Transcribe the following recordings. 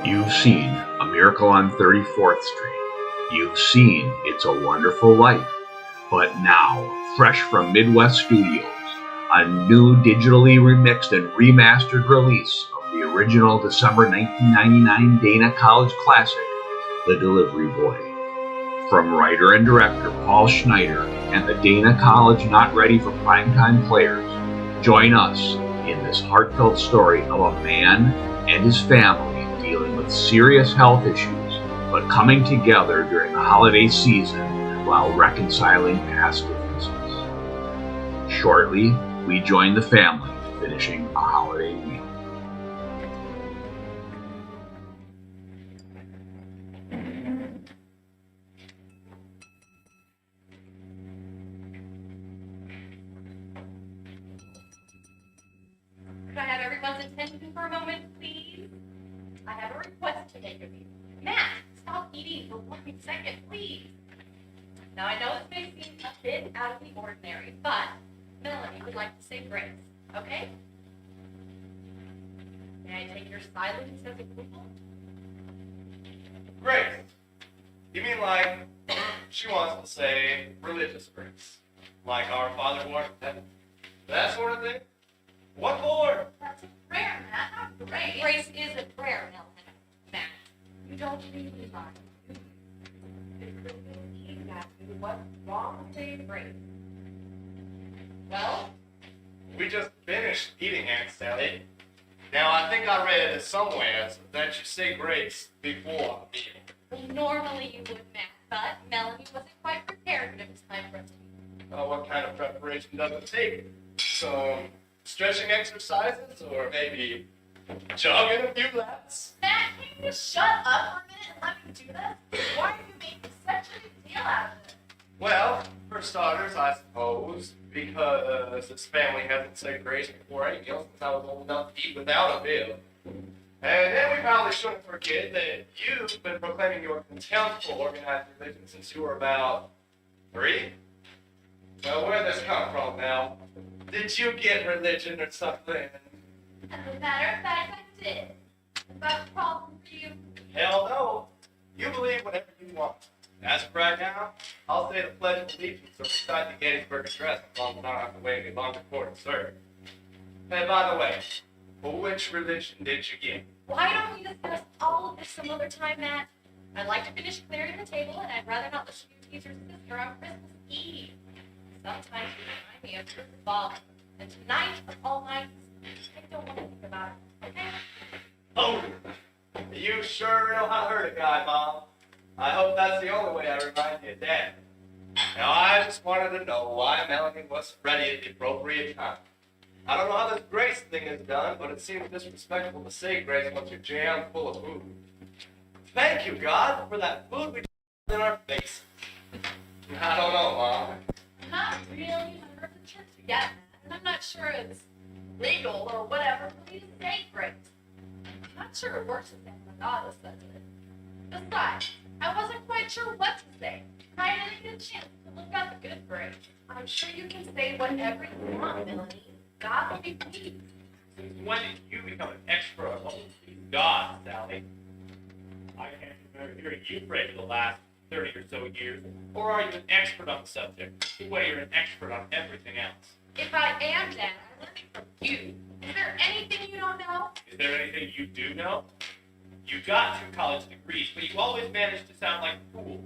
You've seen A Miracle on 34th Street. You've seen It's a Wonderful Life. But now, fresh from Midwest Studios, a new digitally remixed and remastered release of the original December 1999 Dana College classic, The Delivery Boy. From writer and director Paul Schneider and the Dana College Not Ready for Primetime players, join us in this heartfelt story of a man and his family dealing with serious health issues, but coming together during the holiday season while reconciling past differences. Shortly, we join the family finishing a holiday meal. Could I have everyone's attention for a moment, please? I have a request to make of you. Matt, stop eating for 1 second, please. Now, I know this may seem a bit out of the ordinary, but Melanie would like to say grace, okay? May I take your silence as approval? Grace. You mean like she wants to say religious grace? Like our Father who art in heaven? That sort of thing? What for? That's a prayer, Matt, not grace. Grace is a prayer, Melanie. Matt, you don't really mind. What's wrong with saying grace? Well? We just finished eating, Aunt Sally. Now, I think I read somewhere that you say grace before a meal. Well, normally you would, Matt, but Melanie wasn't quite prepared when it was time for us to eat. Oh, what kind of preparation does it take? Some stretching exercises, or maybe jogging a few laps? Matt, can you just shut up for a minute and let me do this? Why are you making such a big deal out of it? Well, for starters, I suppose, because this family hasn't said grace before any meal since I was old enough to eat without a meal. And then we probably shouldn't forget that you've been proclaiming your contempt for organized religion since you were about 3. Well, where'd this come from now? Did you get religion or something? As a matter of fact, I did. Is that a problem for you? Hell no. You believe whatever you want. As of right now, I'll say the Pledge of Allegiance or recite the Gettysburg Address as long as I don't have to wait any longer for it, sir. And by the way, which religion did you get? Why don't we discuss all of this some other time, Matt? I'd like to finish clearing the table, and I'd rather not listen to you tease your sister on Christmas Eve. Sometimes you remind me of your father. And tonight, of all nights, I don't want to think about it, okay? Oh, you sure know how to hurt a guy, Mom. I hope that's the only way I remind you of Dad. Now, I just wanted to know why Melanie wasn't ready at the appropriate time. I don't know how this grace thing is done, but it seems disrespectful to say grace once you're jammed full of food. Thank you, God, for that food we in our faces. I don't know, Mom. I'm not really 100% yet, and I'm not sure it's legal or whatever for me to say grace. I'm not sure it works the same when God says it. Besides, I wasn't quite sure what to say. I didn't get a chance to look up the good grace. I'm sure you can say whatever you want, Melanie. God will be pleased. Since when did you become an expert on holy God, Sally? I can't remember hearing you pray for the last 30 or so years. Or are you an expert on the subject? The way you're an expert on everything else. If I am, Dad, I'm learning from you. Is there anything you don't know? Is there anything you do know? You got 2 college degrees, but you always manage to sound like a fool,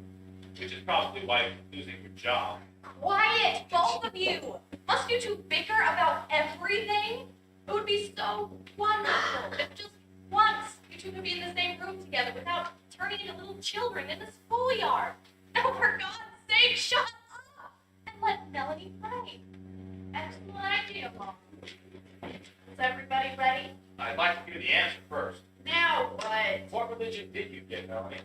which is probably why you're losing your job. Quiet, both of you! Must you two bicker about everything? It would be so wonderful if just once you two could be in the same room together without turning into little children in the schoolyard. Now, for God's sake, shut up and let Melanie pray. Excellent idea, Mom. Is everybody ready? I'd like to hear the answer first. Now what? What religion did you get, Melanie?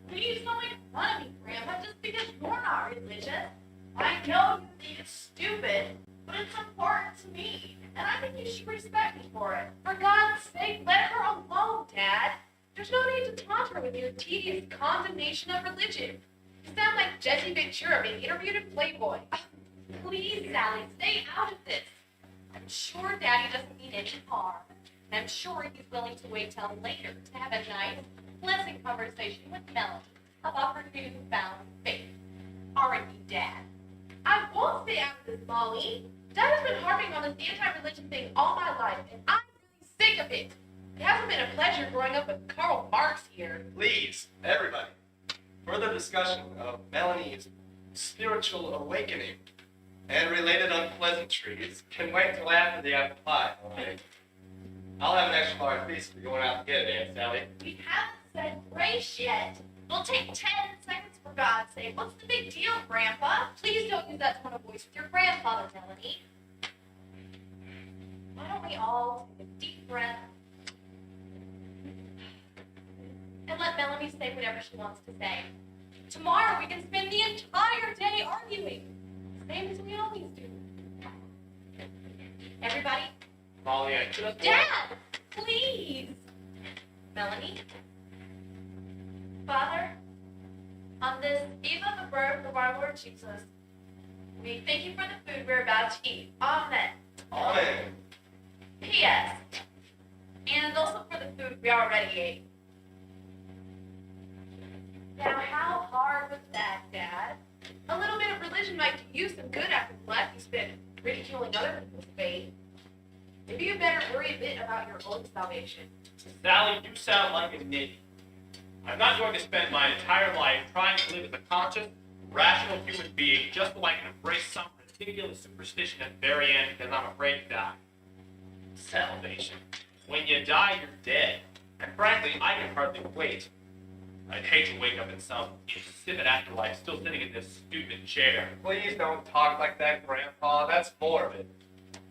Please don't make fun of me, Grandpa, just because you're not religious. I know you think it's stupid, but it's important to me, and I think you should respect me for it. For God's sake, let her alone, Dad. There's no need to taunt her with your tedious condemnation of religion. You sound like Jesse Ventura being interviewed in Playboy. Please, Sally, stay out of this. I'm sure Daddy doesn't mean any harm. And I'm sure he's willing to wait till later to have a nice, pleasant conversation with Melanie about her newfound faith. Aren't you, Dad? I won't stay out of this, Molly. Dad has been harping on this anti-religion thing all my life, and I'm really sick of it. It hasn't been a pleasure growing up with Karl Marx here. Please, everybody, further discussion of Melanie's spiritual awakening and related unpleasantries can wait till after the apple pie, okay? I'll have an extra large piece if you're going out to get it, Aunt Sally. We haven't said grace yet. It'll take 10 seconds for God's sake. What's the big deal, Grandpa? Please don't use that tone of voice with your grandfather, Melanie. Why don't we all take a deep breath and let Melanie say whatever she wants to say. Tomorrow we can spend the entire day arguing, same as we always do. Everybody? Molly, I just... Dad, please. Melanie? Father, on this eve of the birth of our Lord Jesus, we thank you for the food we're about to eat. Amen. Amen. P.S. And also for the food we already ate. Now, how hard was that, Dad? A little bit of religion might do you some good after the life you spent ridiculing other people's faith. Maybe you better worry a bit about your own salvation. Sally, you sound like a nitty. I'm not going to spend my entire life trying to live as a conscious, rational human being just so I can embrace some ridiculous superstition at the very end because I'm afraid to die. Salvation. When you die, you're dead. And frankly, I can hardly wait. I'd hate to wake up in some insipid afterlife still sitting in this stupid chair. Please don't talk like that, Grandpa. That's morbid.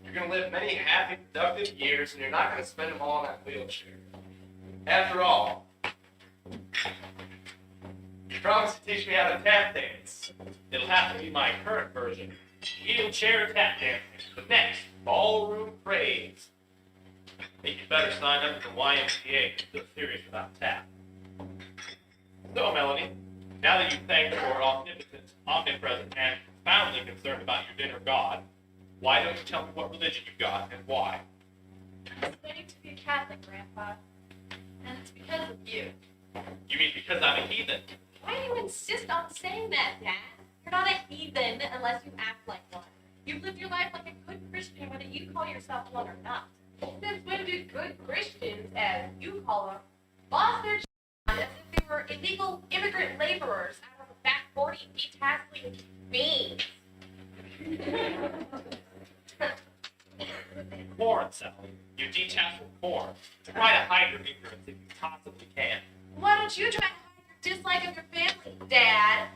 You're going to live many happy, productive years, and you're not going to spend them all in that wheelchair. After all, you promised to teach me how to tap dance. It'll have to be my current version. Wheelchair tap dancing. The next ballroom craze. I think you better sign up for the YMCA if you're still serious about tap. So, Melanie, now that you've thanked your omnipotent, omnipresent, and profoundly concerned about your dinner God, why don't you tell me what religion you've got and why? I'm planning to be a Catholic, Grandpa. And it's because of you. You mean because I'm a heathen? Why do you insist on saying that, Dad? You're not a heathen unless you act like one. You've lived your life like a good Christian, whether you call yourself one or not. Since when do good Christians, as you call them, boss their as if they were illegal immigrant laborers out of a back 40 detasseling beans? Corn, Sally. You detassel corn. Try to hide your ignorance if you possibly can. Why don't you try to hide your dislike of your family, Dad?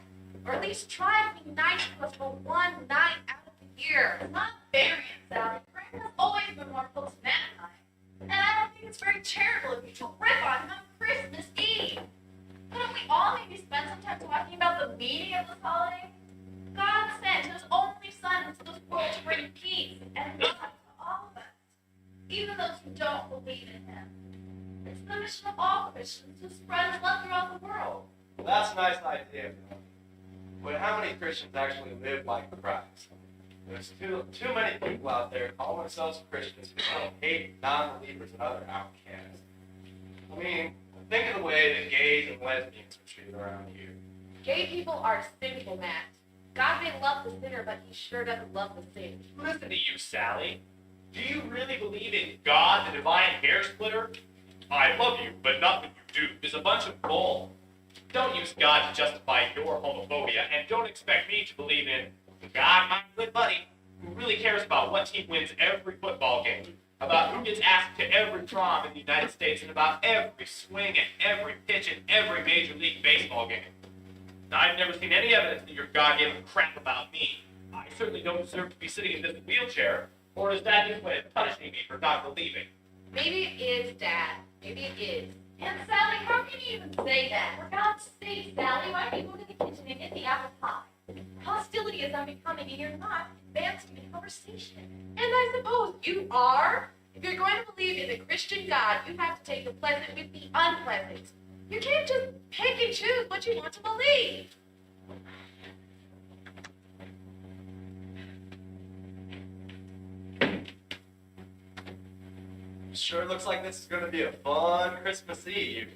Or at least try to be nice to us for one night out of the year. It's not fair, Sally. Grandpa's always been wonderful to Matt and I. And I don't think it's very charitable of you to rip on him on Christmas Eve. Couldn't we all maybe spend some time talking about the meaning of this holiday? God sent his only son into this world to bring peace and love to all of us, even those who don't believe in him. It's the mission of all Christians to spread his love throughout the world. Well, that's a nice idea, but how many Christians actually live like Christ? There's too many people out there calling themselves Christians who don't hate non-believers and other outcasts. I mean, think of the way that gays and lesbians are treated around here. Gay people are sinful, Matt. God may love the sinner, but he sure doesn't love the sin. Listen to you, Sally. Do you really believe in God, the divine hair splitter? I love you, but not what you do is a bunch of bull. Don't use God to justify your homophobia, and don't expect me to believe in God, my good buddy, who really cares about what team wins every football game, about who gets asked to every prom in the United States, and about every swing and every pitch in every Major League Baseball game. Now, I've never seen any evidence that your God gave a crap about me. I certainly don't deserve to be sitting in this wheelchair, or is that his way of punishing me for not believing? Maybe it is, Dad. Maybe it is. And Sally, how can you even say that? For God's sake, Sally, why don't you go to the kitchen and get the apple pie? Hostility is unbecoming, and you're not advancing the conversation. And I suppose you are. If you're going to believe in the Christian God, you have to take the pleasant with the unpleasant. You can't just pick and choose what you want to believe. Sure looks like this is going to be a fun Christmas Eve.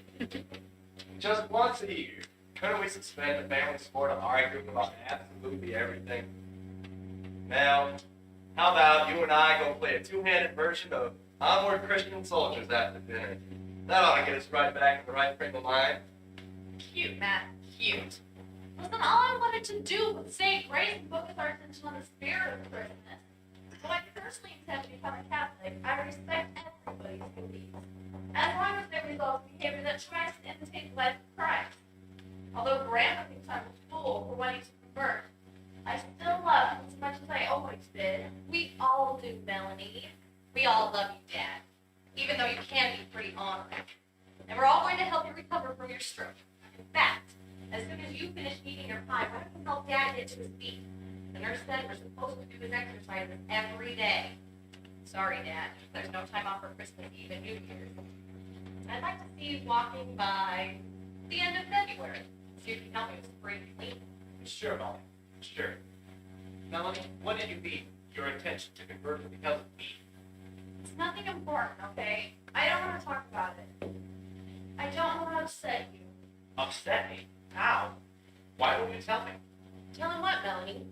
Just once a year. Couldn't we suspend the family sport of arguing about absolutely everything? Now, how about you and I go play a two-handed version of Onward Christian Soldiers after dinner? That ought to get us right back in the right frame of mind. Cute, Matt. Cute. Listen, all I wanted to do was say grace and focus our attention on the spirit of Christmas. Though I personally intend to become a Catholic, I respect everybody's beliefs, as long as they result in behavior that tries to imitate the life of Christ. Although Grandma thinks I'm a fool for wanting to convert, I still love him as much as I always did. We all do, Melanie. We all love you, Dad, even though you can be pretty honoring. And we're all going to help you recover from your stroke. In fact, as soon as you finish eating your pie, why don't you help Dad get to his feet? The nurse said we're supposed to do his exercises every day. Sorry, Dad, there's no time off for Christmas Eve and New Year's. I'd like to see you walking by the end of February. See if you can help me with spring cleaning. Sure, Molly. Sure. Melanie, what did you mean? Your intention to convert because of me? It's nothing important, okay? I don't want to talk about it. I don't want to upset you. Upset me? How? Why won't you tell me? Tell him what, Melanie?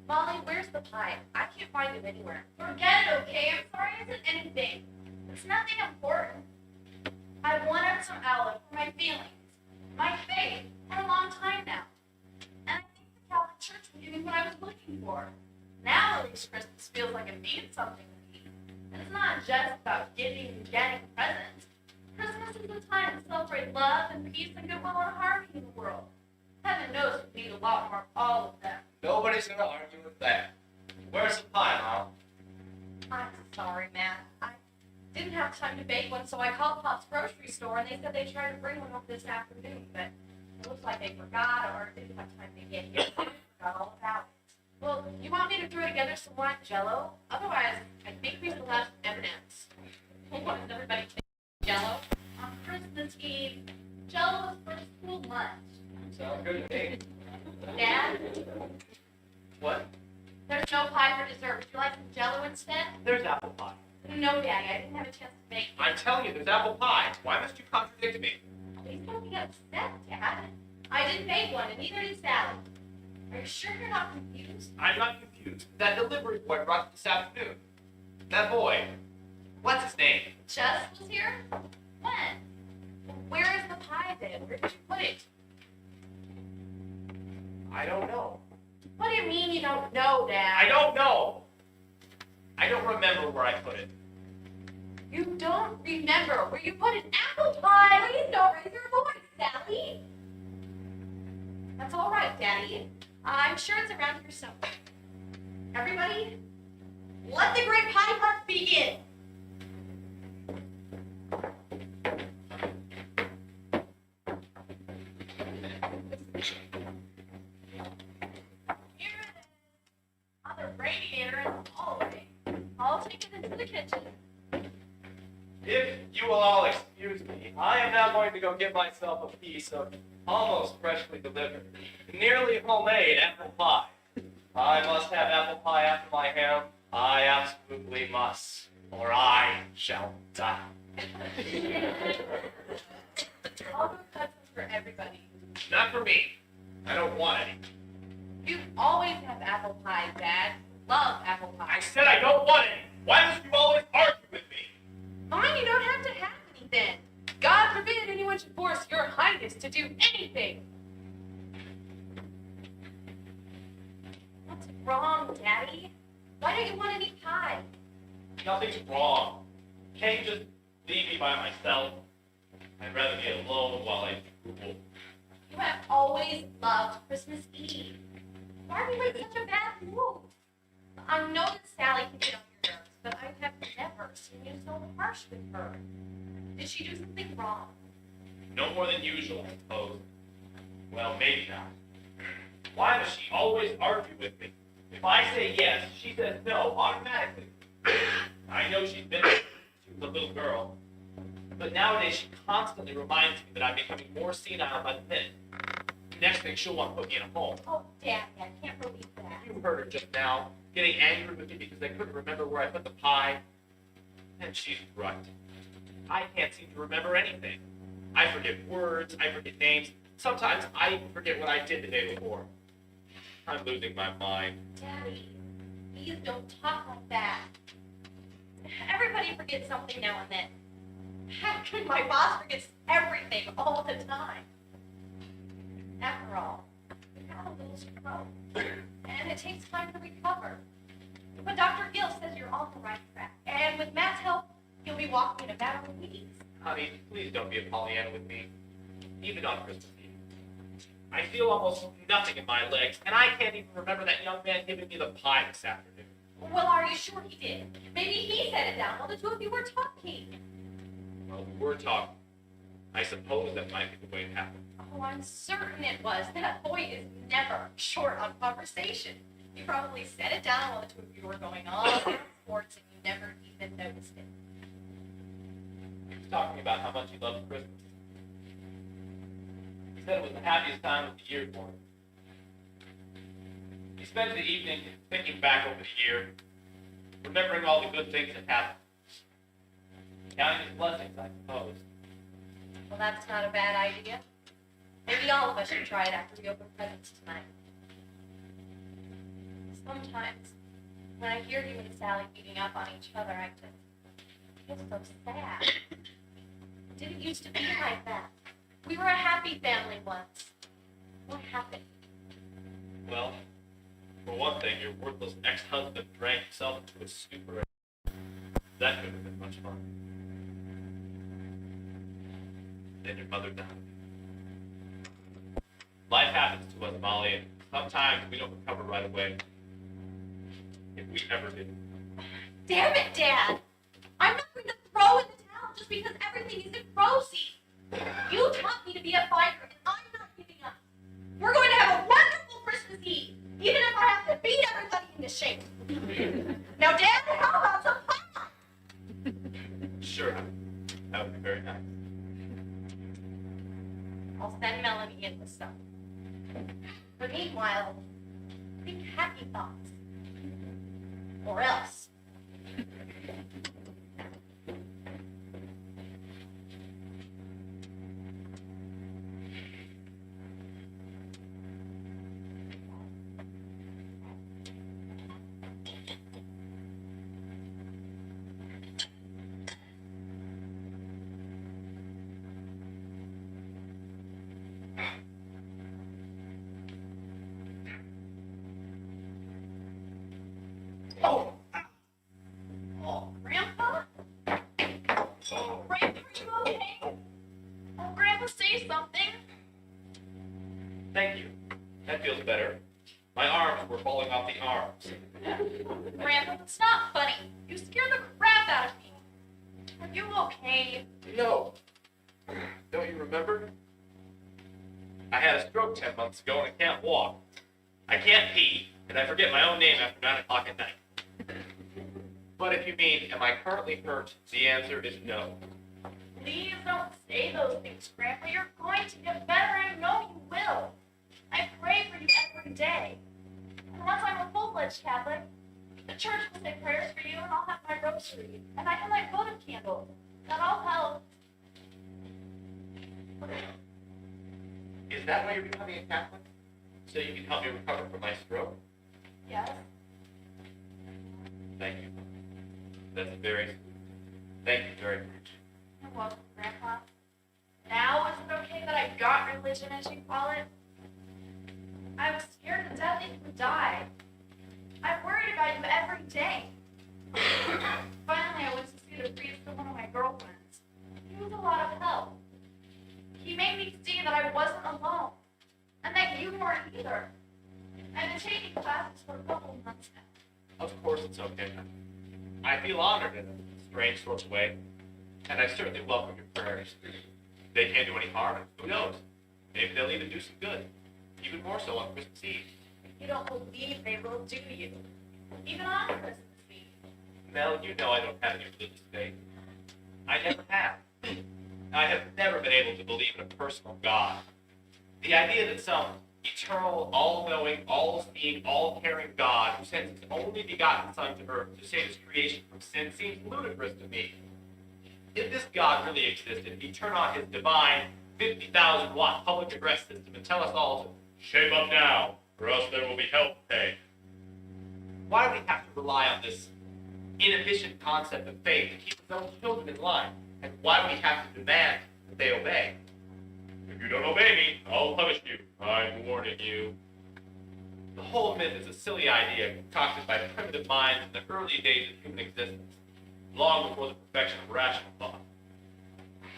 Molly, where's the pie? I can't find it anywhere. Forget it, okay? I'm sorry it isn't anything. It's nothing important. I wanted some outlet for my feelings, my faith, for a long time now. And I think the Catholic Church will give me what I was looking for. Now at least Christmas feels like it means something to me. And it's not just about giving and getting presents. Christmas is a time to celebrate love and peace and goodwill and harmony in the world. Heaven knows we need a lot more of all of them. Nobody's gonna argue with that. Where's the pie, Mom? I'm sorry, Matt. I didn't have time to bake one, so I called Pop's grocery store and they said they'd try to bring one over this afternoon, but it looks like they forgot or didn't have time to get here. I forgot all about it. Well, you want me to throw together some white Jello? Otherwise, I think we still have some M&Ms. What does everybody take? Jello? On Christmas Eve, Jello is for school lunch. Sounds good to me. Dad, What? there's no pie for dessert. Would you like some Jello instead? There's apple pie. No, Daddy, I didn't have a chance to make it. I'm telling you, there's apple pie. Why must you contradict me? Please don't be upset, Dad. I didn't make one, and neither did Sally. Are you sure you're not confused? I'm not confused. That delivery boy brought it this afternoon. That boy. What's his name? Just was here? When? Where is the pie then? Where did you put it? I don't know. What do you mean you don't know, Dad? I don't know. I don't remember where I put it. You don't remember where you put an apple pie? Please don't raise your voice, Sally. That's all right, Daddy. I'm sure it's around here somewhere. Everybody, let the great pie hunt begin. Here it is, on the radiator in the hallway. I'll take it into the kitchen. If you will all excuse me, I am now going to go get myself a piece of almost freshly delivered, nearly homemade apple pie. I must have apple pie after my ham. I absolutely must, or I shall die. I'll go cut some for everybody. Not for me. I don't want any. You always have apple pie, Dad. Love apple pie. I said I don't want any. Why must you always argue with me? Fine, you don't have to have any then. God forbid anyone should force your highness to do anything. What's wrong, Daddy? Why don't you want any pie? Nothing's wrong. Can't you just leave me by myself? I'd rather be alone while I drool. You have always loved Christmas Eve. Why are you in such a bad mood? I know that Sally can get on your nerves, but I have never seen you so harsh with her. Did she do something wrong? No more than usual, I suppose. Well, maybe not. Why does she always argue with me? If I say yes, she says no automatically. I know she's been since she was a little girl, but nowadays she constantly reminds me that I'm becoming more senile by the minute. Next thing, she'll want to put me in a home. Oh, Daddy, I can't believe that. You heard her just now, getting angry with me because I couldn't remember where I put the pie. And she's right. I can't seem to remember anything. I forget words, I forget names. Sometimes I even forget what I did the day before. I'm losing my mind. Daddy, please don't talk like that. Everybody forgets something now and then. Heck, my boss forgets everything all the time. After all, you have a little stroke, and it takes time to recover. But Dr. Gill says you're on the right track, and with Matt's help, you'll be walking in a matter of weeks. Honey, please don't be a Pollyanna with me, even on Christmas Eve. I feel almost nothing in my legs, and I can't even remember that young man giving me the pie this afternoon. Well, are you sure he did? Maybe he set it down while the two of you were talking. Well, we were talking. I suppose that might be the way it happened. Oh, I'm certain it was. That boy is never short on conversation. You probably set it down while the two of you were going on about sports and you never even noticed it. He was talking about how much he loved Christmas. He said it was the happiest time of the year for him. He spent the evening thinking back over the year, remembering all the good things that happened. Counting his blessings, I suppose. Well, that's not a bad idea. Maybe all of us should try it after we open presents tonight. Sometimes, when I hear you and Sally beating up on each other, I just feel so sad. It didn't used to be like that. We were a happy family once. What happened? Well, for one thing, your worthless ex-husband drank himself into a stupor. That could have been much fun. Then your mother died. Life happens to us, Molly, and sometimes we don't recover right away. If we ever did. Damn it, Dad! I'm not going to throw in the towel just because everything isn't rosy. You taught me to be a fighter, and I'm not giving up. We're going to have a wonderful Christmas Eve, even if I have to beat everybody into shape. Now, Dad, how about some pie? Sure, that would be very nice. I'll send Melanie in with some. But meanwhile, think happy thoughts. Or else. Oh! Oh, Grandpa? Oh, Grandpa, are you okay? Oh, Grandpa, say something. Thank you. That feels better. My arms were falling off the arms. Grandpa, it's not funny. You scared the crap out of me. Are you okay? No. Don't you remember? I had a stroke 10 months ago and I can't walk. I can't pee, and I forget my own name after 9 o'clock at night. But if you mean, am I currently hurt, the answer is no. Please don't say those things, Grandpa. You're going to get better. I know you will. I pray for you every day. And once I'm a full-fledged Catholic, the church will say prayers for you, and I'll have my rosary. And I can light votive candles. That all help. Is that why you're becoming a Catholic? So you can help me recover from my stroke? Yes? Thank you. That's very sweet. Thank you very much. You're welcome, Grandpa. Now is it okay that I got religion, as you call it? I was scared to death that you would die. I worried about you every day. Finally, I went to see the priest of one of my girlfriends. He was a lot of help. He made me see that I wasn't alone, and that you weren't either. I've been taking classes for a couple of months now. Of course it's okay. I feel honored in a strange sort of way, and I certainly welcome your prayers. They can't do any harm, and who knows? Maybe they'll even do some good. Even more so on Christmas Eve. You don't believe they will, do you? Even on Christmas Eve. Mel, you know I don't have any religious faith. I never have. I have never been able to believe in a personal God. The idea that some eternal, all-knowing, all-seeing, all-caring God who sent his only begotten Son to earth to save his creation from sin seems ludicrous to me. If this God really existed, he'd turn on his divine 50,000-watt public address system and tell us all to shape up now, or else there will be hell to pay. Why do we have to rely on this inefficient concept of faith to keep his own children in line? And why do we have to demand that they obey? If you don't obey me, I'll punish you. I'm warning you. The whole myth is a silly idea concocted by primitive minds in the early days of human existence, long before the perfection of rational thought.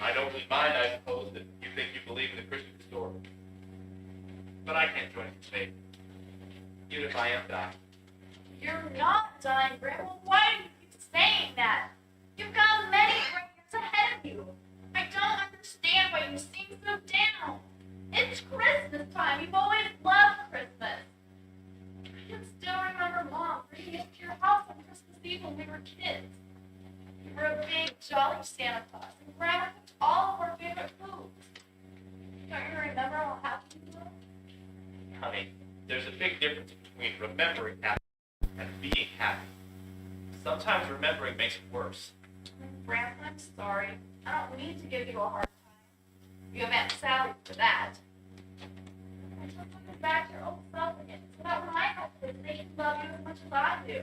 I don't really mind, I suppose, that you think you believe in the Christian story. But I can't join your faith, even if I am dying. You're not dying, Grandma. Why do you keep saying that? You've got many great years ahead of you. I don't understand why you seem so down. It's Christmas time. You've always loved Christmas. I can still remember Mom bringing us to your house on Christmas Eve when we were kids. You were a big, jolly Santa Claus, and Grandma cooked all of our favorite foods. Don't you remember how happy you were? Honey, there's a big difference between remembering happy and being happy. Sometimes remembering makes it worse. Grandma, I'm sorry. I don't mean to give you a hard time. You have Aunt Sally for that. I'm just looking back to your old self again, so that when I have kids, they can love you as much as I do.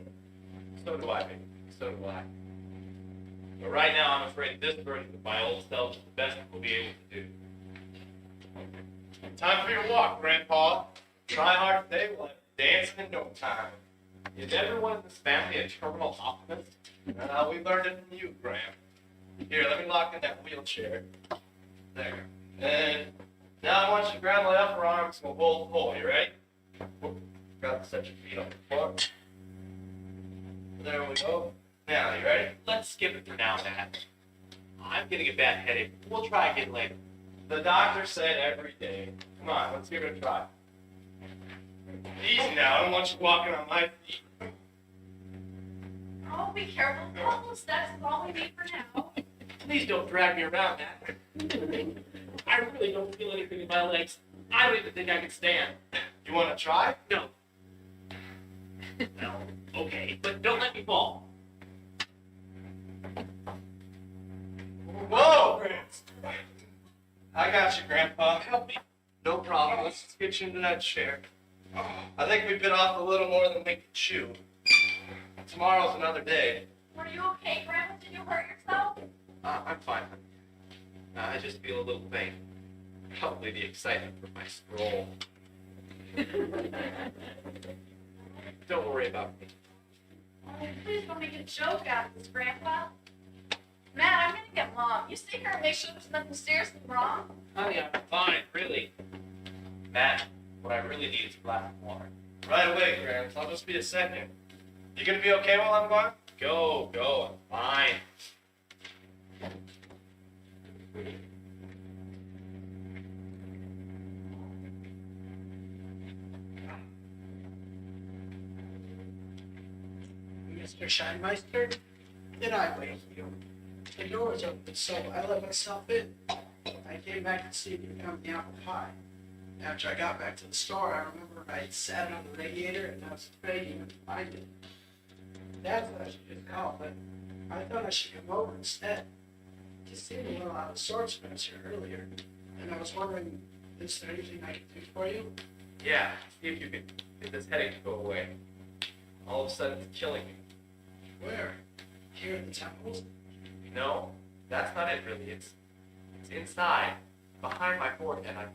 So do I, baby. So do I. But right now, I'm afraid this version of my old self is the best we'll be able to do. Time for your walk, Grandpa. Try hard today, we'll have you dancing in no time. Is everyone in this family a terminal optimist? We learned it from you, Graham. Here, let me lock in that wheelchair. There. And now I want you to grab my upper arms and we'll both pull. You ready? Got to set your feet on the floor. There we go. Now, you ready? Let's skip it for now, Dad. I'm getting a bad headache. We'll try again later. The doctor said every day. Come on, let's give it a try. Easy now, I don't want you walking on my feet. Oh, be careful. A couple of steps is all we need for now. Please don't drag me around, Dad. I really don't feel anything in my legs. I don't even think I can stand. You want to try? No. Well, okay, but don't let me fall. Whoa! I got you, Grandpa. Help me. No problem. Let's just get you into that chair. I think we bit off a little more than we could chew. Tomorrow's another day. Are you okay, Grandma? Did you hurt yourself? I'm fine. I just feel a little pain. Probably the excitement from my stroll. Don't worry about me. Oh, please don't make a joke out of this, Grandpa. Matt, I'm gonna get Mom. You stay here and make sure there's nothing seriously wrong. Honey, I'm fine, really. Matt, what I really need is a glass of water. Right away, Gramps. I'll just be a second. You gonna be okay while I'm gone? Go, I'm fine. Mr. Schneiders, did I wait for you? The door was open, so I let myself in. I came back to see you come the apple pie. After I got back to the store, I remember I sat on the radiator and I was afraid you would find it. Dad thought I should just call, but I thought I should come over instead. You seemed a little out of sorts when I was here earlier, and I was wondering, is there anything I can do for you? Yeah, see if you can get this headache to go away. All of a sudden, it's killing me. Where? Here in the temples? No, that's not it really. It's inside, behind my forehead. I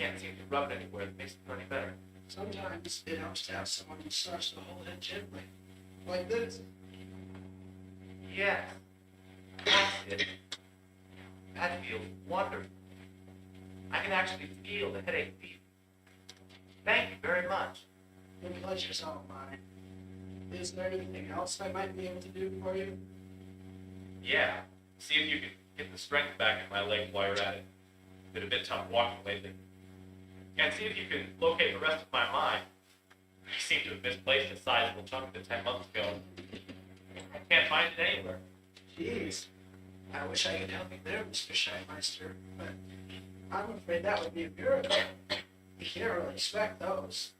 can't seem to rub it anywhere that makes it feel any better. Sometimes it helps to have someone massage the whole head gently, like this. Yes, that's it. That feels wonderful. I can actually feel the headache leave. Thank you very much. The pleasure's all mine. Is there anything else I might be able to do for you? Yeah, see if you can get the strength back in my legs while you're at it. Been a bit tough walking lately. And see if you can locate the rest of my mind. I seem to have misplaced a sizable chunk of it 10 months ago. I can't find it anywhere. Jeez. I wish I could help you there, Mr. Scheinmeister, but I'm afraid that would be a miracle. You can't really expect those.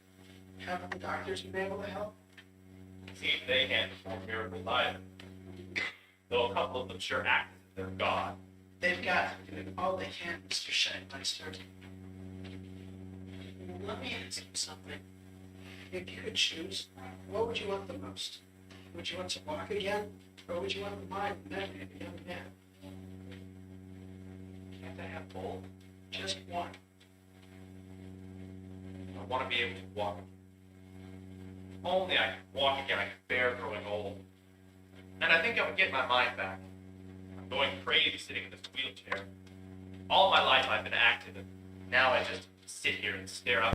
Haven't the doctors been able to help? See if they can't perform miracles either. Though a couple of them sure act as if their God. They've got to do all they can, Mr. Schneiders. Let me ask you something. If you could choose, what would you want the most? Would you want to walk again, or would you want the mind and memory of a young man? Can't I have both? Just one. I want to be able to walk again. If only I could walk again, I could bear growing old. And I think I would get my mind back. I'm going crazy sitting in this wheelchair. All my life I've been active, and now I just sit here and stare out.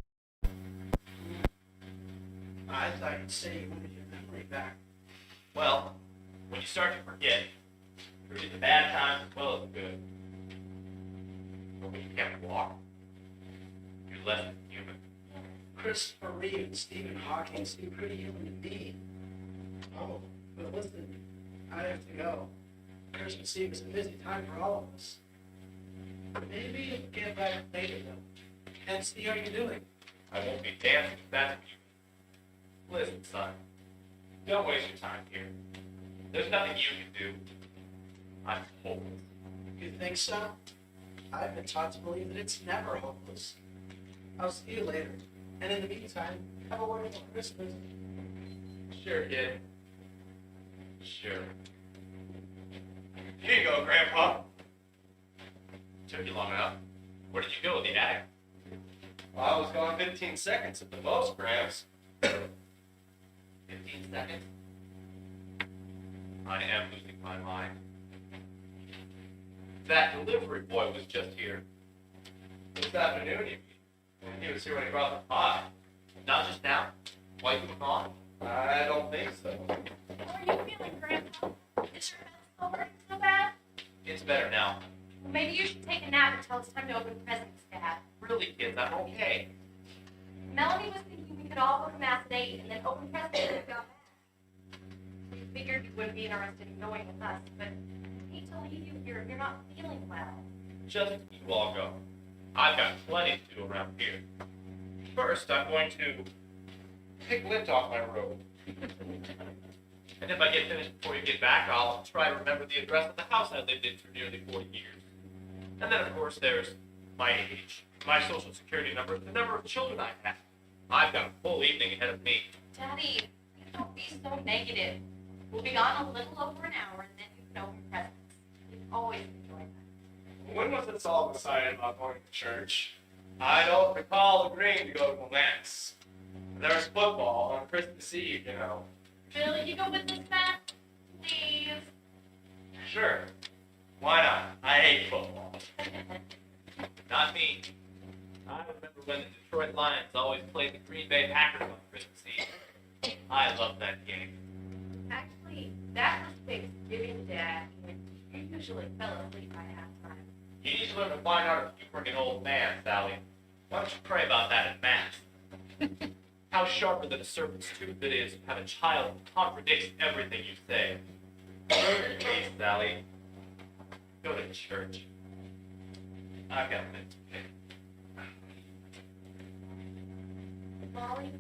I thought you'd say you wanted your memory back. Well, when you start to forget, you forget the bad times as well as the good. But when you can't walk, you're less than human. Christopher Reeve and Stephen Hawking seem pretty human to me. Oh, but listen, I have to go. Christmas Eve is a busy time for all of us. Maybe you'll get back later though, and see how you're doing. I won't be dancing if that's what you. Listen, son, don't waste your time here. There's nothing you can do. I'm hopeless. You think so? I've been taught to believe that it's never hopeless. I'll see you later. And in the meantime, have a wonderful Christmas. Sure, kid. Sure. Here you go, Grandpa. Took you long enough. Where did you go with the attic? Well, I was gone 15 seconds at the most, Gramps. 15 seconds? I am losing my mind. That delivery boy was just here. This afternoon, you mean? He was here when he brought the pie. Not just now? While you were gone? I don't think so. How are you feeling, Grandpa? Is your head still hurting so bad? It's better now. Well, maybe you should take a nap until it's time to open presents, Dad. Really, kids, I'm okay. Melanie was thinking we could all go to Mass at 8 and then open presents when we got back. We figured you wouldn't be interested in going with us, but I hate to leave you here if you're not feeling well. Just you all go. I've got plenty to do around here. First, I'm going to pick lint off my robe. And if I get finished before you get back, I'll try to remember the address of the house I lived in for nearly 40 years. And then, of course, there's my age, my social security number, the number of children I have. I've got a full evening ahead of me. Daddy, don't be so negative. We'll be gone a little over an hour and then you can open presents. We've always enjoyed that. When was this all decided about going to church? I don't recall agreeing to go to Mass. There's football on Christmas Eve, you know. Will you go with us, Matt? Please. Sure. Why not? I hate football. Not me. I remember when the Detroit Lions always played the Green Bay Packers on Christmas Eve. I love that game. Actually, that was Thanksgiving, Dad. You usually fell asleep by halftime. You need to learn to find out if you were an old man, Sally. Why don't you pray about that in Mass? How sharper than a serpent's tooth it is to have a child who contradicts everything you say. Please, Sally, go to church. I've got things to pick. Molly,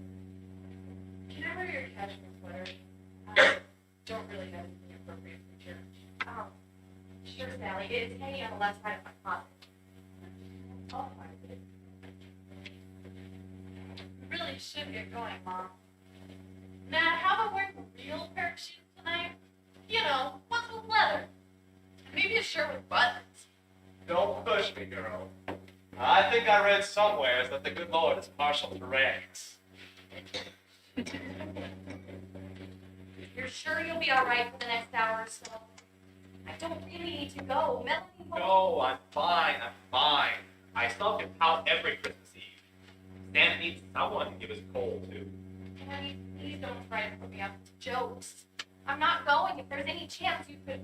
can I wear your cashmere sweater? I don't really have anything appropriate for church. Oh, sure, Sally. It's hanging on the left side of my closet. I'll find it. We really should get going, Mom. Matt, how about wearing a real pair of shoes tonight? You know, ones with leather. Maybe a shirt with buttons. Don't push me, girl. I think I read somewhere that the good Lord is partial to rags. You're sure you'll be all right for the next hour or so? I don't really need to go. Melanie will... No, I'm fine. I'm fine. I still can pout every Christmas Eve. Santa needs someone to give his coal to. Daddy, please don't try to put me up to jokes. I'm not going if there's any chance you could...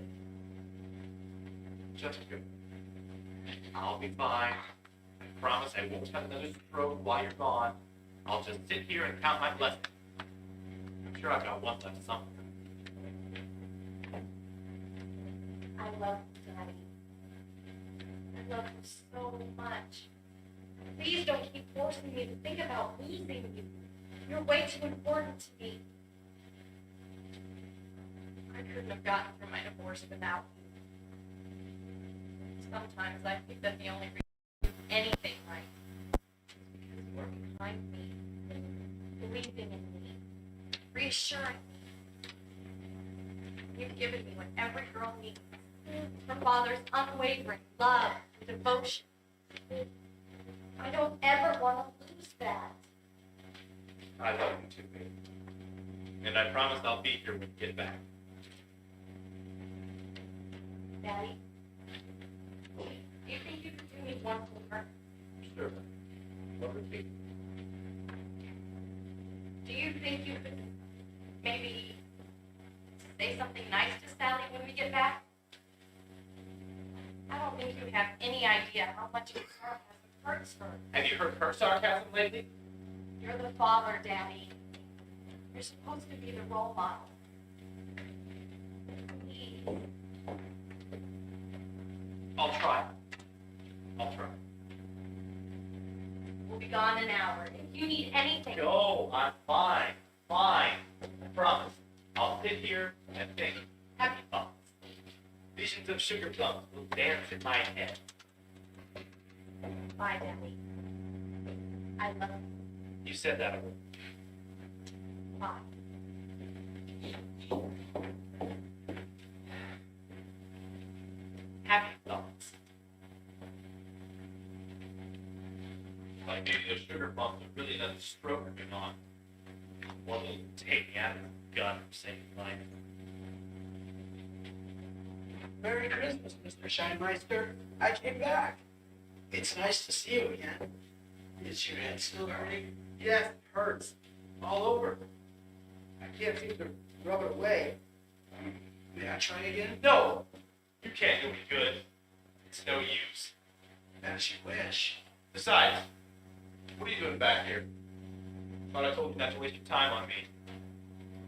Just good. I'll be fine. I promise I won't have another stroke while you're gone. I'll just sit here and count my blessings. I'm sure I've got one left somewhere. I love you, Daddy. I love you so much. Please don't keep forcing me to think about losing you. You're way too important to me. I couldn't have gotten through my divorce without you. Sometimes I think that the only reason I do anything right is because you're behind me, believing in me, reassuring me. You've given me what every girl needs. Her father's unwavering love and devotion. I don't ever want to lose that. I love you too, baby. And I promise I'll be here when you get back. Daddy, do you think you could do me one favor? Sure. What would be? Do you think you could maybe say something nice to Sally when we get back? I don't think you have any idea how much your sarcasm hurts her. Have you heard her sarcasm lately? You're the father, Daddy. You're supposed to be the role model. Please. I'll try. I'll try. We'll be gone in an hour. If you need anything, No, I'm fine. Fine. I promise. I'll sit here and think. Happy thoughts. Visions of sugar plums will dance in my head. bye, Daddy. I love you. You said that already. Bye. Happy thoughts. Like maybe those sugar plums are really another stroke going on. One will take me out of the gun for saving life. Merry Christmas, Mr. Scheinmeister. I came back. It's nice to see you again. Is your head still hurting? Yes, it hurts. All over. I can't seem to rub it away. May I try again? No! You can't do any good. It's no use. As you wish. Besides, what are you doing back here? Thought I told you not to waste your time on me.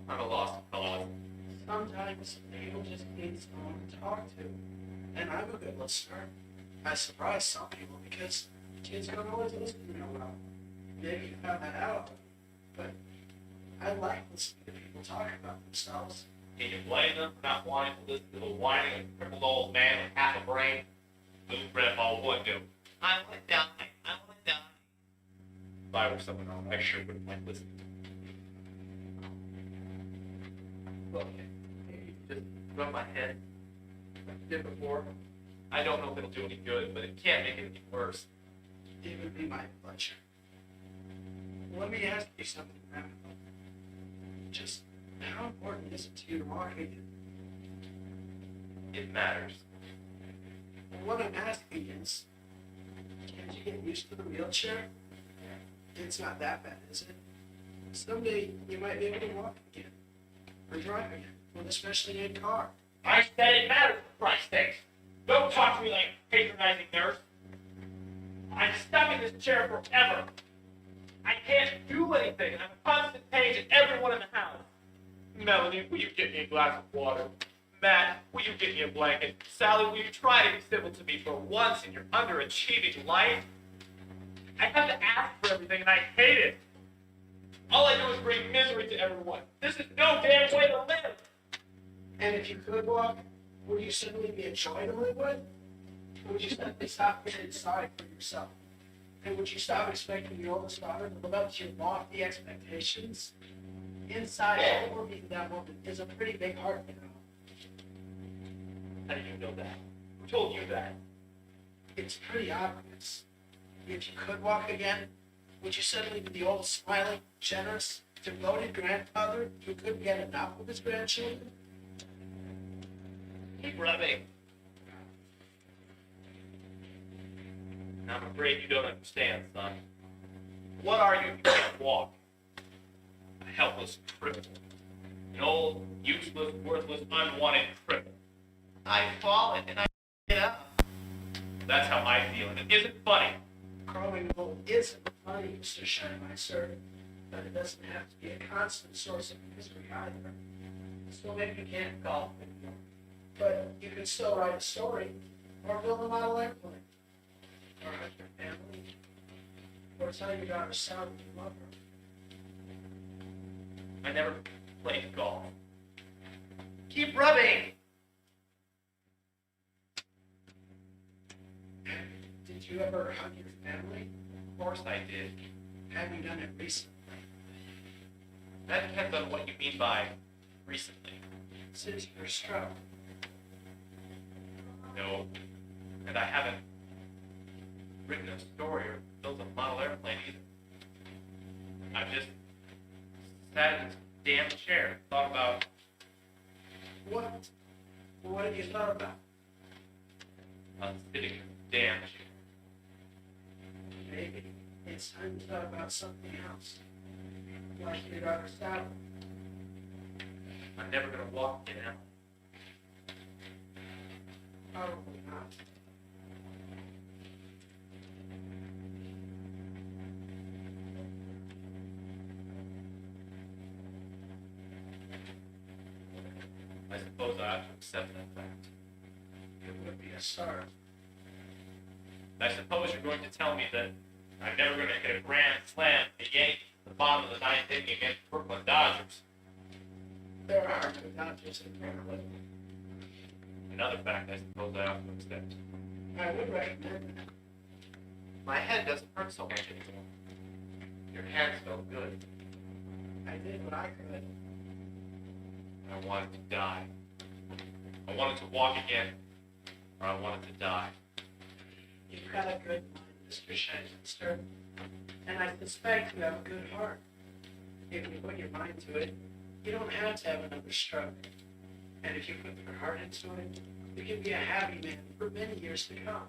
I'm a lost cause. Sometimes people just need someone to talk to. And I'm a good listener. I surprise some people because kids don't always listen real well. Maybe you found that out. But I like listening to people talk about themselves. Can you blame them for not wanting to listen to the whining of a crippled old man with half a brain? Little Grandpa would do. I want to die. I want to die. If I were someone else, I sure wouldn't like listening to them. Look, maybe just rub my head like you did before. I don't know if it'll do any good, but it can't make it any worse. It would be my pleasure. Let me ask you something, Grandpa. Just how important is it to you to walk again? It matters. What I'm asking is, can't you get used to the wheelchair? It's not that bad, is it? Someday you might be able to walk again, or drive again, with a specially made car. I said it matters, for Christ's sake. Don't talk to me like a patronizing nurse. I'm stuck in this chair forever. I can't do anything. I'm a constant pain to everyone in the house. Melanie, will you get me a glass of water? Matt, will you get me a blanket? Sally, will you try to be civil to me for once in your underachieving life? I have to ask for everything, and I hate it. All I do is bring misery to everyone. This is no damn way to live. And if you could walk, would you suddenly be a joy to live with? Would you suddenly stop feeling sorry for yourself? And would you stop expecting your oldest daughter to live up to your lofty expectations? Inside or being that woman is a pretty big heart, you know. How do you know that? Who told you that? It's pretty obvious. If you could walk again, would you suddenly be the old smiling, generous, devoted grandfather who couldn't get enough of his grandchildren? Keep rubbing. I'm afraid you don't understand, son. What are you if you can't walk? A helpless cripple. An old, useless, worthless, unwanted cripple. I've fallen and I get up. That's how I feel, and it isn't funny. Growing old isn't funny, Mr. Scheinmeister, but it doesn't have to be a constant source of misery either. So maybe you can't golf anymore, but you can still write a story, or build a model airplane, or hug your family, or tell your daughter Sally you love her. I never played golf. Keep rubbing! you ever hug your family? Of course I did. Have you done it recently? That depends on what you mean by recently. Since your stroke? No. And I haven't written a story or built a model airplane either. I've just sat in this damn chair and thought about What? What have you thought about? sitting in this damn chair. Maybe it's time to thought about something else. Like your daughter Sally. I'm never gonna walk again, am Probably not. I? I suppose I have to accept that fact. It would be a start. I suppose you're going to tell me that I'm never going to hit a grand slam at the Yankees at the bottom of the ninth inning against the Brooklyn Dodgers. There are no Dodgers in Maryland. Another fact I suppose I have to accept. I would recommend that. My head doesn't hurt so much anymore. Your hands felt good. I did what I could. I wanted to die. I wanted to walk again, or I wanted to die. You've got a good mind, Mr. Schneiders, and I suspect you have a good heart. If you put your mind to it, you don't have to have another stroke. And if you put your heart into it, you can be a happy man for many years to come.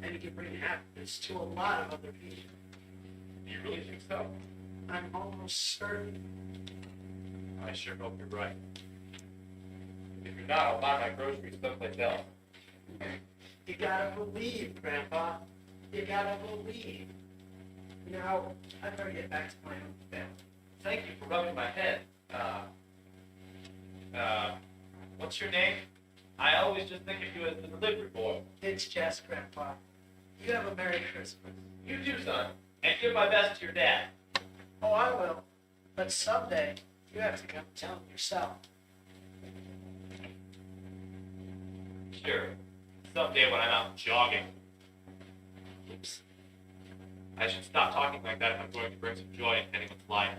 And you can bring happiness to a lot of other people. Do you really think so? I'm almost certain. I sure hope you're right. If you're not, I'll buy my groceries someplace else. You gotta believe, Grandpa. You gotta believe. Now, I better get back to my own family. Thank you for rubbing my head. What's your name? I always just think of you as the delivery boy. It's Jess, Grandpa. You have a Merry Christmas. You too, son. And give my best to your dad. Oh, I will. But someday, you have to come tell him yourself. Sure. Someday when I'm out jogging. Oops. I should stop talking like that if I'm going to bring some joy into anyone's life.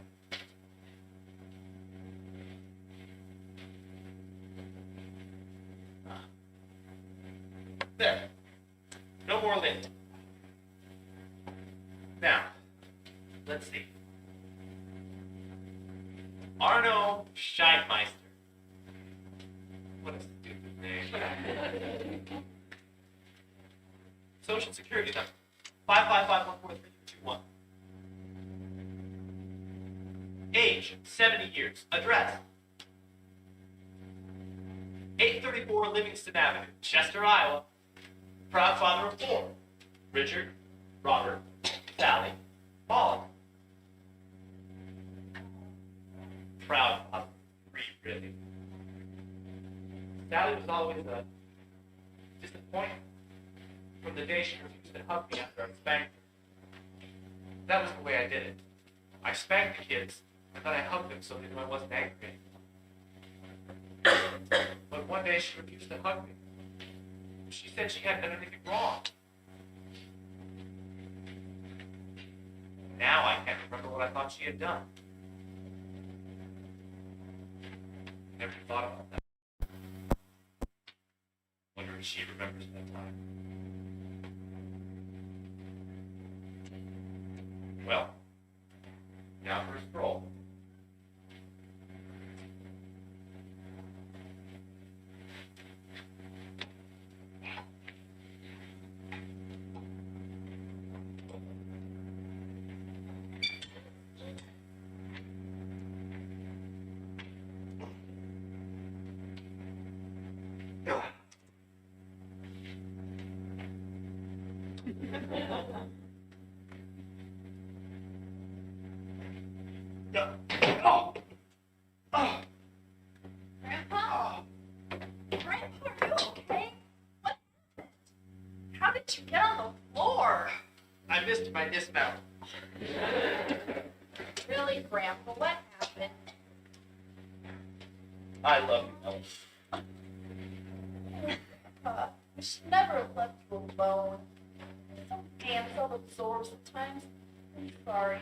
There. No more lint. Now, let's see. Arno Scheidmeister. What a stupid name. Social Security number 555143221. Age 70 years. Address 834 Livingston Avenue, Chester, Iowa. Proud father of 4. Richard, Robert, Sally, Paul. Proud father of 3, really. Sally was always a disappointment from the day she refused to hug me after I spanked her. That was the way I did it. I spanked the kids, and then I hugged them so they knew I wasn't angry anymore. But one day she refused to hug me. She said she hadn't done anything wrong. Now I can't remember what I thought she had done. Never thought about that. Wonder if she remembers that time. Well, now for a stroll. Grandpa? Grandpa, are you okay? What happened? How did you get on the floor? I missed my dismount. Really, Grandpa, what happened? I love you, Ellen. We should never have left you alone. am self-absorbed sometimes. I'm sorry.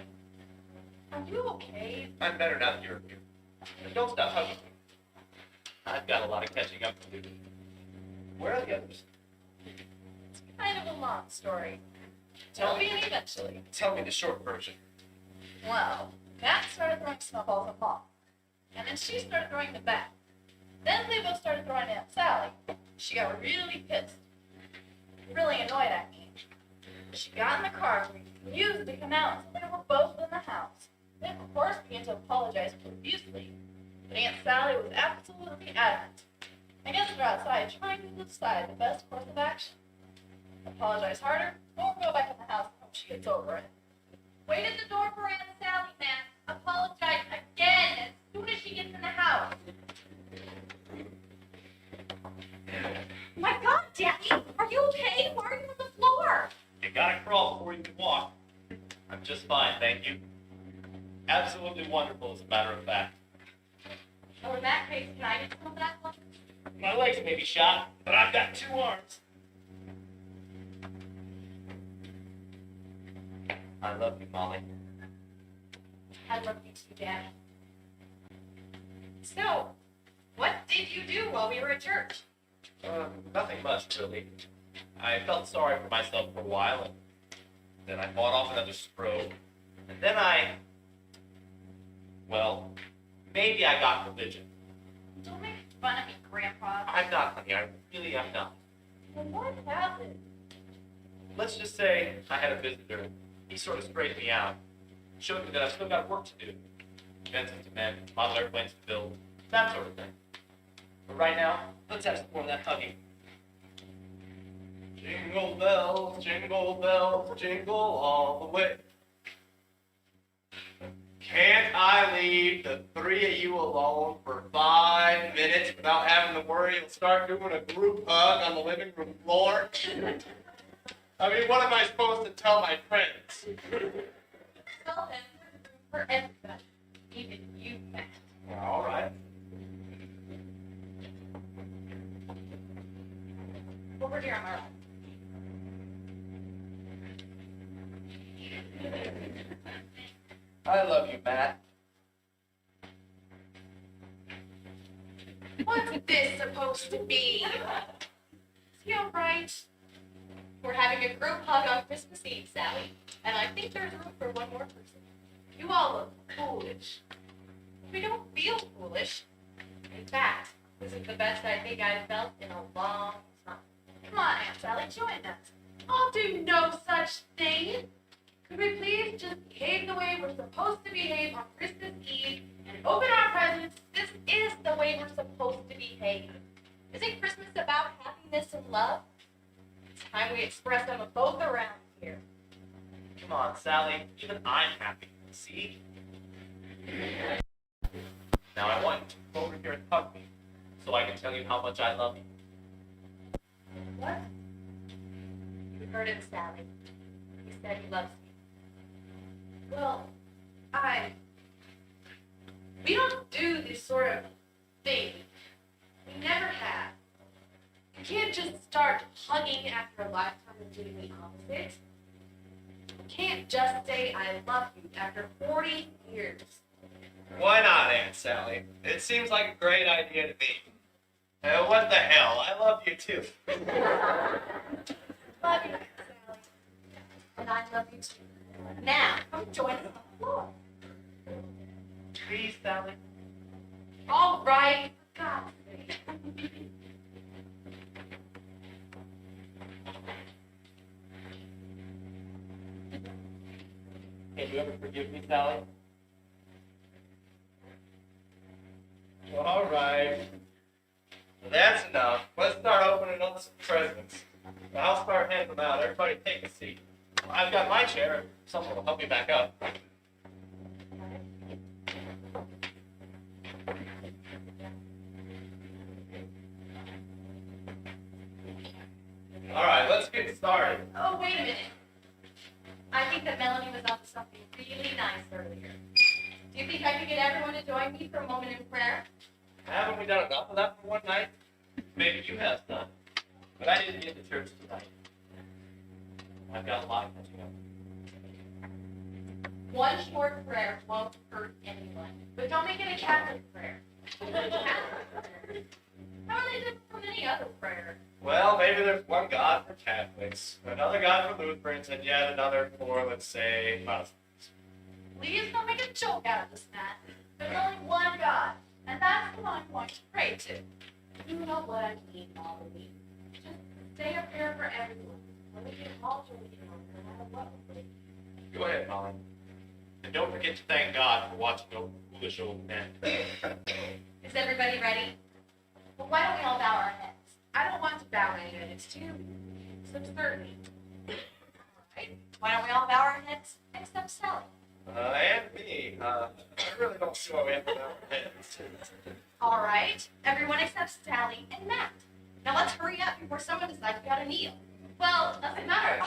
Are you okay? I'm better now that you're here. And don't stop hugging me. I've got a lot of catching up to do. Where are the others? It's kind of a long story. Tell It'll me. be eventually. Tell me the short version. Well, Matt started throwing snowballs at Mom. And then she started throwing them back. Then they both started throwing at Sally. She got really pissed. Really annoyed at me. She got in the car and refused to come out until they were both in the house. They, of course, began to apologize profusely. But Aunt Sally was absolutely adamant. I guess they're outside trying to decide the best course of action. Apologize harder, or go back in the house and hope she gets over it. Wait at the door for Aunt Sally, man. Apologize again as soon as she gets in the house. My God, Daddy, are you okay? Why are you on the floor? You gotta crawl before you can walk. I'm just fine, thank you. Absolutely wonderful, as a matter of fact. Oh, in that case, can I get some of that one? My legs may be shot, but I've got 2 arms. I love you, Molly. I love you too, Dad. So, what did you do while we were at church? Nothing much, really. I felt sorry for myself for a while, and then I fought off another stroke. And then well, maybe I got religion. Don't make fun of me, Grandpa. I'm not, honey. I really am not. Well, what happened? Let's just say I had a visitor. He sort of straightened me out. Showed me that I've still got work to do. Inventions to mend, model airplanes to build, that sort of thing. But right now, let's have some more of that hugging. Jingle bells, jingle all the way. Can't I leave the 3 of you alone for 5 minutes without having to worry you'll start doing a group hug on the living room floor? I mean, what am I supposed to tell my friends? Tell them for everybody, even you, Matt. Well, all right. Over here on my right. I love you, Matt. What's this supposed to be? Yeah, right. We're having a group hug on Christmas Eve, Sally. And I think there's room for one more person. You all look foolish. We don't feel foolish. In fact, this is the best I think I've felt in a long time. Come on, Aunt Sally, join us. I'll do no such thing. Could we please just behave the way we're supposed to behave on Christmas Eve and open our presents? This is the way we're supposed to behave. Isn't Christmas about happiness and love? It's time we express them both around here. Come on, Sally. Even I'm happy. See? Now I want you to come over here and hug me so I can tell you how much I love you. What? You heard him, Sally. He said he loves you. Well, we don't do this sort of thing. We never have. You can't just start hugging after a lifetime of doing the opposite. You can't just say, I love you after 40 years. Why not, Aunt Sally? It seems like a great idea to me. What the hell? I love you too. Love you, Sally. And I love you too. Now, come join us on the floor. Please, Sally. All right, for God's sake. Can you ever forgive me, Sally? All right. That's enough. Let's start opening up some presents. I'll start handing them out. Everybody take a seat. I've got my chair. Someone will help me back up. All right, let's get started. Oh, wait a minute. I think that Melanie was up to something really nice earlier. Do you think I could get everyone to join me for a moment in prayer? Haven't we done enough of that for one night? Maybe you have, son. But I didn't get to church tonight. I've got a lot of catching up. One short prayer won't hurt anyone. But don't make it a Catholic prayer. How are they different from any other prayer? Well, maybe there's one God for Catholics, another God for Lutherans, and yet another for, let's say, Muslims. Please don't make a joke out of this, Matt. There's only one God, and that's the one I'm going to pray to. You know what I mean, Molly. Just say a prayer for everyone. When we get altar, we can no matter what we believe. Go ahead, Molly. And don't forget to thank God for watching over foolish old men. Is everybody ready? Well, why don't we all bow our heads? I don't want to bow my head. It's too subservient. All right. Why don't we all bow our heads except Sally? And me. I really don't see why we have to bow our heads. All right. Everyone except Sally and Matt. Now let's hurry up before someone decides we gotta kneel. Well, doesn't matter.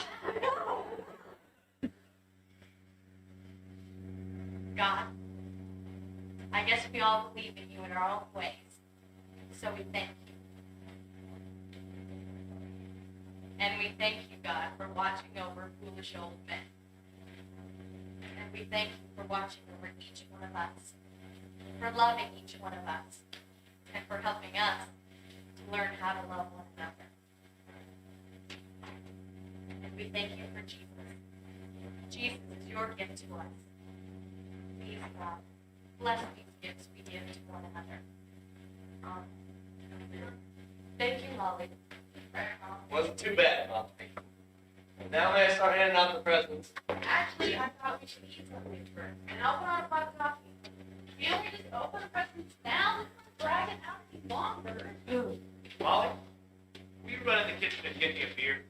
God, I guess we all believe in you in our own ways. So we thank you. And we thank you, God, for watching over foolish old men. And we thank you for watching over each one of us, for loving each one of us, and for helping us to learn how to love one another. And we thank you for Jesus. Jesus is your gift to us. Please, God, bless these gifts we give to one another. Thank you, Molly. Wasn't too bad, Molly. Now may I start handing out the presents? Actually, I thought we should eat something first, and I'll put on a pot of coffee. Can't we just open the presents now? This one's dragging out any longer. Molly, will you run in the kitchen and get me a beer?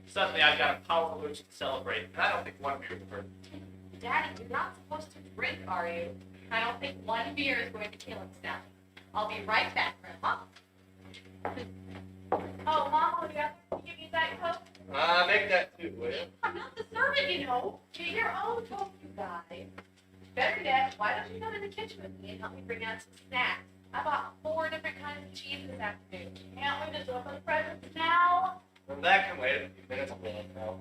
Suddenly I've got a powerful urge to celebrate, and I don't think one beer will hurt. Daddy, you're not supposed to drink, are you? I don't think one beer is going to kill him, Sally. I'll be right back, Grandma. Oh, Mom, will you have to give me that Coke? Make that too, will you? I'm not the servant, you know. Get your own Coke, you guys. Better yet, why don't you come in the kitchen with me and help me bring out some snacks? I bought 4 different kinds of cheese this afternoon. Can't we just open the presents now? Well, that can wait a few minutes now.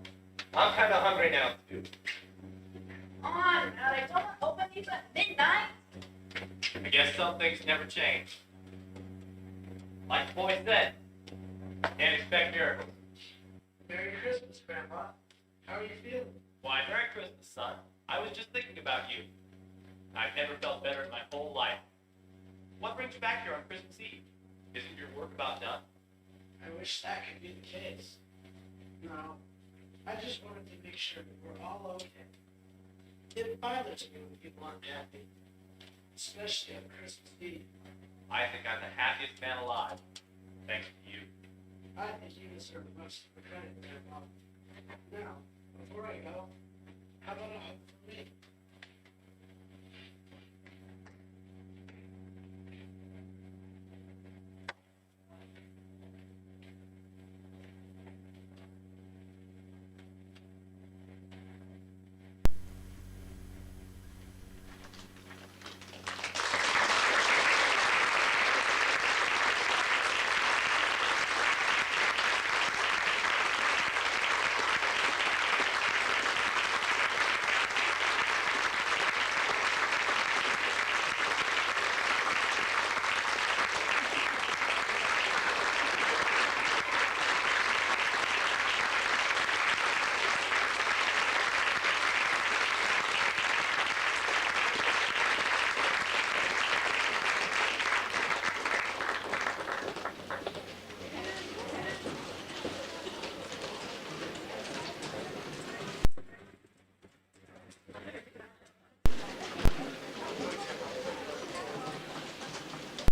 I'm kind of hungry now, too. Come on, Matt. I don't want to open these at midnight. I guess some things never change. Like the boy said, can't expect miracles. Merry Christmas, Grandpa. How are you feeling? Why, Merry Christmas, son. I was just thinking about you. I've never felt better in my whole life. What brings you back here on Christmas Eve? Isn't your work about done? I wish that could be the case. No, I just wanted to make sure that we're all okay. It bothers me when people aren't happy, especially on Christmas Eve. I think I'm the happiest man alive. Thanks to you. I think you deserve most of the credit.